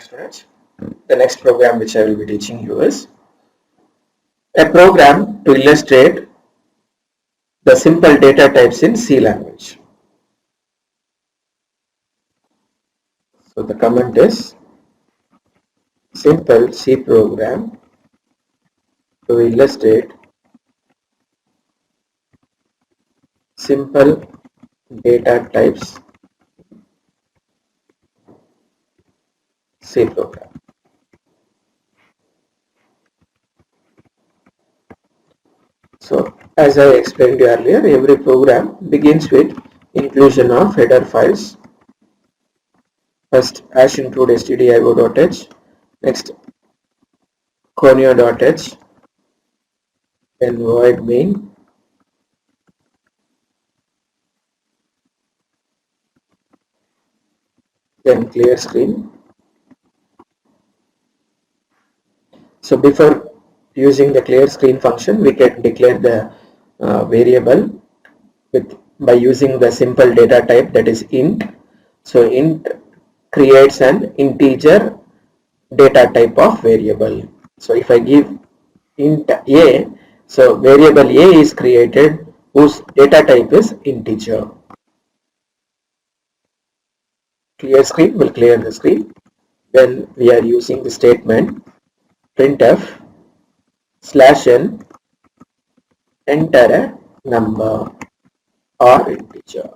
students. The next program which I will be teaching you is a program to illustrate the simple data types in C language. So the command is simple C program to illustrate simple data types C program. So as I explained earlier, every program begins with inclusion of header files. First hash include stdio.h, next conio.h, then void main, then clear screen. So before using the clear screen function, we can declare the variable by using the simple data type, that is int. So int creates an integer data type of variable. So if I give int a, so variable a is created whose data type is integer. Clear screen will clear the screen. Then we are using the statement printf /n, enter a number or integer.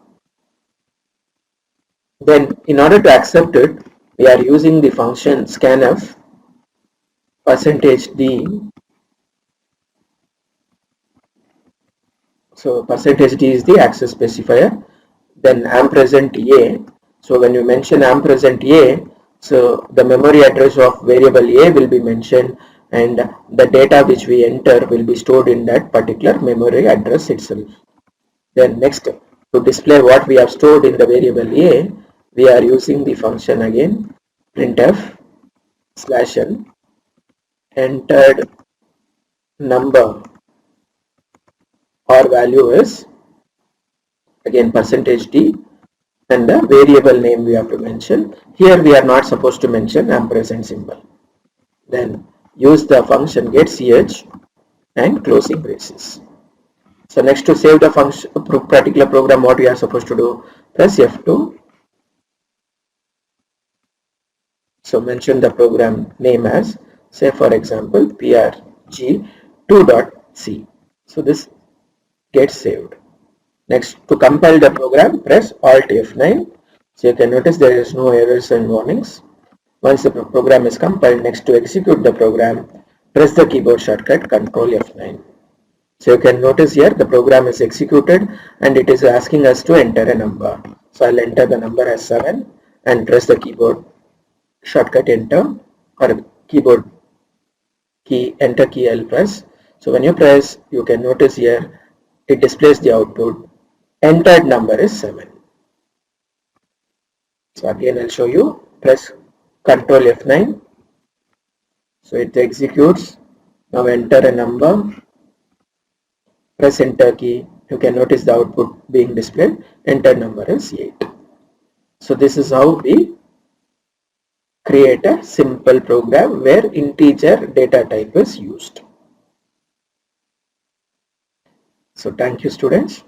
Then in order to accept it, we are using the function scanf %d. So %d is the access specifier. Then ampersand a. So when you mention ampersand a, so the memory address of variable a will be mentioned and the data which we enter will be stored in that particular memory address itself. Then next, to display what we have stored in the variable a, we are using the function again printf /n, entered number or value is again %d, and the variable name we have to mention. Here we are not supposed to mention ampersand symbol. Then use the function getch and closing braces. So next, to save the function particular program, what we are supposed to do, press F2. So mention the program name as, say for example, prg2.c. So this gets saved. Next, to compile the program, press Alt F9. So you can notice there is no errors and warnings. Once the program is compiled, next, to execute the program, press the keyboard shortcut Ctrl F9. So you can notice here the program is executed and it is asking us to enter a number. So I'll enter the number as 7 and press the keyboard shortcut enter, or keyboard key enter key I'll press. So when you press, you can notice here it displays the output. Entered number is 7. So again I'll show you. Press Ctrl F9. So it executes. Now enter a number. Press enter key. You can notice the output being displayed. Entered number is 8. So this is how we create a simple program where integer data type is used. So thank you, students.